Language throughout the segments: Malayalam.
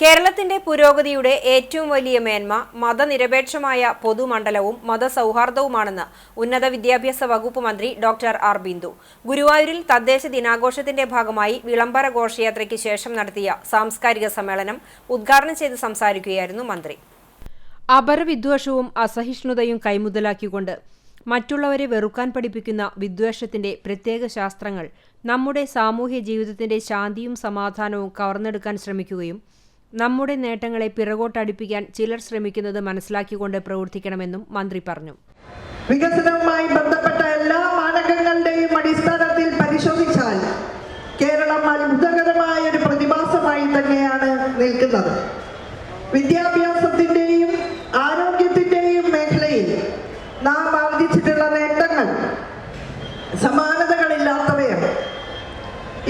കേരളത്തിന്റെ പുരോഗതിയുടെ ഏറ്റവും വലിയ മേന്മ മതനിരപേക്ഷമായ പൊതുമണ്ഡലവും മതസൗഹാർദ്ദവുമാണെന്ന് ഉന്നത വിദ്യാഭ്യാസ വകുപ്പ് മന്ത്രി ഡോക്ടർ ആർ ബിന്ദു ഗുരുവായൂരിൽ തദ്ദേശ ദിനാഘോഷത്തിന്റെ ഭാഗമായി വിളംബര ഘോഷയാത്രയ്ക്ക് ശേഷം നടത്തിയ സാംസ്കാരിക സമ്മേളനം ഉദ്ഘാടനം ചെയ്ത് സംസാരിക്കുകയായിരുന്നു മന്ത്രി. അപരവിദ്വേഷവും അസഹിഷ്ണുതയും കൈമുതലാക്കിക്കൊണ്ട് മറ്റുള്ളവരെ വെറുക്കാൻ പഠിപ്പിക്കുന്ന വിദ്വേഷത്തിന്റെ പ്രത്യേക ശാസ്ത്രങ്ങൾ നമ്മുടെ സാമൂഹ്യ ജീവിതത്തിന്റെ ശാന്തിയും സമാധാനവും കവർന്നെടുക്കാൻ ശ്രമിക്കുകയും നമ്മുടെ നേട്ടങ്ങളെ പിറകോട്ടടിപ്പിക്കാൻ ചിലർ ശ്രമിക്കുന്നത് മനസ്സിലാക്കിക്കൊണ്ട് പ്രവർത്തിക്കണമെന്നും മന്ത്രി പറഞ്ഞു. വികസനവുമായി ബന്ധപ്പെട്ട എല്ലാ മാനകങ്ങളുടെയും അടിസ്ഥാനത്തിൽ പരിശോധിച്ചാൽ കേരളം അത്ഭുതകരമായ ഒരു പ്രതിഭാസമായി തന്നെയാണ് നിൽക്കുന്നത്. വിദ്യാഭ്യാസത്തിന്റെയും ആരോഗ്യത്തിന്റെയും മേഖലയിൽ നാം ആർജിച്ചിട്ടുള്ള നേട്ടങ്ങൾ സമാനതകളില്ലാത്തവയാണ്.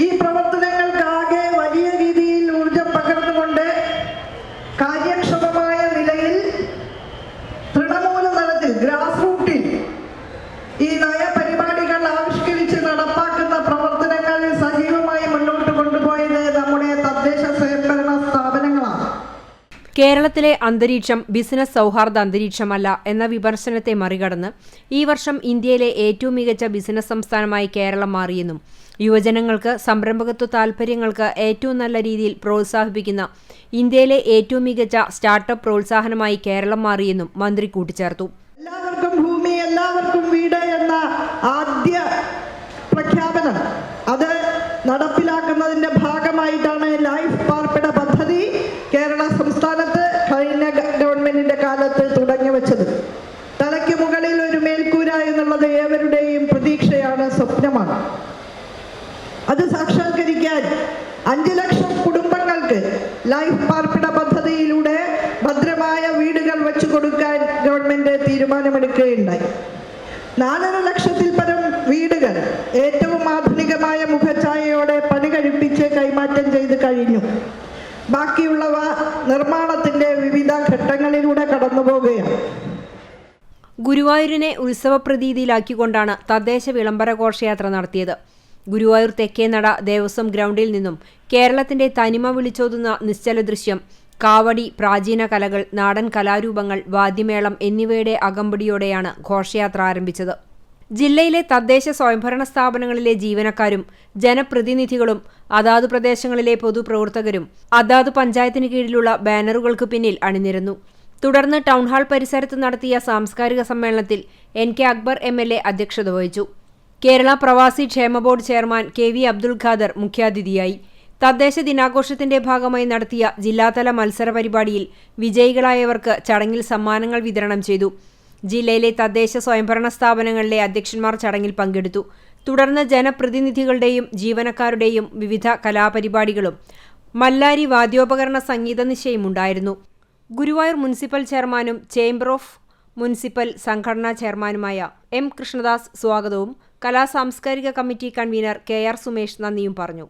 ഈ പ്രവർത്തനങ്ങൾക്കാകെ വലിയ രീതിയിൽ ഊർജം പകർന്നുകൊണ്ട് കാര്യക്ഷമമായ നിലയിൽ തൃണമൂല തലത്തിൽ ഗ്രാസ് റൂട്ടിൽ ഈ നയപരിപാടികൾ ആവിഷ്കരിച്ച് നടപ്പാക്കുന്ന പ്രവർത്തനങ്ങൾ സജീവമായി മുന്നോട്ട് കൊണ്ടുപോയത് നമ്മുടെ തദ്ദേശ സ്വയംഭരണ സ്ഥാപനങ്ങളാണ്. കേരളത്തിലെ അന്തരീക്ഷം ബിസിനസ് സൗഹാർദ്ദ അന്തരീക്ഷമല്ല എന്ന വിമർശനത്തെ മറികടന്ന് ഈ വർഷം ഇന്ത്യയിലെ ഏറ്റവും മികച്ച ബിസിനസ് സംസ്ഥാനമായി കേരളം മാറിയെന്നും യുവജനങ്ങൾക്ക് സംരംഭകത്വ താൽപര്യങ്ങൾക്ക് ഏറ്റവും നല്ല രീതിയിൽ പ്രോത്സാഹിപ്പിക്കുന്ന ഇന്ത്യയിലെ ഏറ്റവും മികച്ച സ്റ്റാർട്ടപ്പ് പ്രോത്സാഹനമായി കേരളം മാറിയെന്നും മന്ത്രി കൂട്ടിച്ചേർത്തു. എല്ലാവർക്കും ഭൂമി, എല്ലാവർക്കും വീട് എന്ന ആദ്യ പ്രഖ്യാപനം അത് നടപ്പിലാക്കുന്നതിന്റെ ഭാഗമായിട്ടാണ് ലൈഫ് പാർപ്പിട പദ്ധതി കേരള സംസ്ഥാനത്ത് കഴിഞ്ഞ ഗവൺമെന്റിന്റെ കാലത്ത് തുടങ്ങി വെച്ചത്. തലയ്ക്ക് മുകളിൽ ഒരു മേൽക്കൂര എന്നുള്ളത് ഏവരുടെയും പ്രതീക്ഷയാണ്, സ്വപ്നമാണ്. അത് സാക്ഷാത്കരിക്കാൻ 5 ലക്ഷം കുടുംബങ്ങൾക്ക് ലൈഫ് പാർപ്പിട പദ്ധതിയിലൂടെ ഭദ്രമായ വീടുകൾ വെച്ചു കൊടുക്കാൻ ഗവൺമെന്റ് തീരുമാനമെടുക്കുകയുണ്ടായി. 4.5 ലക്ഷത്തിൽ പരം വീടുകൾ ഏറ്റവും ആധുനികമായ മുഖഛായയോടെ പണി കഴിപ്പിച്ച് കൈമാറ്റം ചെയ്ത് കഴിഞ്ഞു. ബാക്കിയുള്ളവ നിർമ്മാണത്തിന്റെ വിവിധ ഘട്ടങ്ങളിലൂടെ കടന്നുപോകുകയാണ്. ഗുരുവായൂരിനെ ഉത്സവപ്രതീതിയിലാക്കിക്കൊണ്ടാണ് തദ്ദേശ വിളംബര ഘോഷയാത്ര നടത്തിയത്. ഗുരുവായൂർ തെക്കേനട ദേവസ്വം ഗ്രൗണ്ടിൽ നിന്നും കേരളത്തിന്റെ തനിമ വിളിച്ചോതുന്ന നിശ്ചല ദൃശ്യം, കാവടി, പ്രാചീന കലകൾ, നാടൻ കലാരൂപങ്ങൾ, വാദ്യമേളം എന്നിവയുടെ അകമ്പടിയോടെയാണ് ഘോഷയാത്ര ആരംഭിച്ചത്. ജില്ലയിലെ തദ്ദേശ സ്വയംഭരണ സ്ഥാപനങ്ങളിലെ ജീവനക്കാരും ജനപ്രതിനിധികളും അതാതു പ്രദേശങ്ങളിലെ പൊതുപ്രവർത്തകരും അതാതു പഞ്ചായത്തിന് കീഴിലുള്ള ബാനറുകൾക്ക് പിന്നിൽ അണിനിരന്നു. തുടർന്ന് ടൗൺഹാൾ പരിസരത്ത് നടത്തിയ സാംസ്കാരിക സമ്മേളനത്തിൽ NK അക്ബർ MLA അധ്യക്ഷത വഹിച്ചു. കേരള പ്രവാസി ക്ഷേമ board chairman KV Abdul Khader മുഖ്യാതിഥിയായി. തദ്ദേശ ദിനാഘോഷത്തിന്റെ ഭാഗമായി നടത്തിയ ജില്ലാതല മത്സര പരിപാടിയിൽ വിജയികളായവർക്ക് ചടങ്ങിൽ സമ്മാനങ്ങൾ വിതരണം ചെയ്തു. ജില്ലയിലെ തദ്ദേശ സ്വയംഭരണ സ്ഥാപനങ്ങളിലെ അധ്യക്ഷന്മാർ ചടങ്ങിൽ പങ്കെടുത്തു. തുടർന്ന് ജനപ്രതിനിധികളുടെയും ജീവനക്കാരുടെയും വിവിധ കലാപരിപാടികളും മല്ലാരി വാദ്യോപകരണ സംഗീത നിശയുമുണ്ടായിരുന്നു. ഗുരുവായൂർ മുനിസിപ്പൽ ചെയർമാനും ചേംബർ ഓഫ് മുനിസിപ്പൽ സംഘടനാ ചെയർമാനുമായ M കൃഷ്ണദാസ് സ്വാഗതവും കലാ സാംസ്കാരിക കമ്മിറ്റി കൺവീനർ KR സുമേഷ് നന്ദിയും പറഞ്ഞു.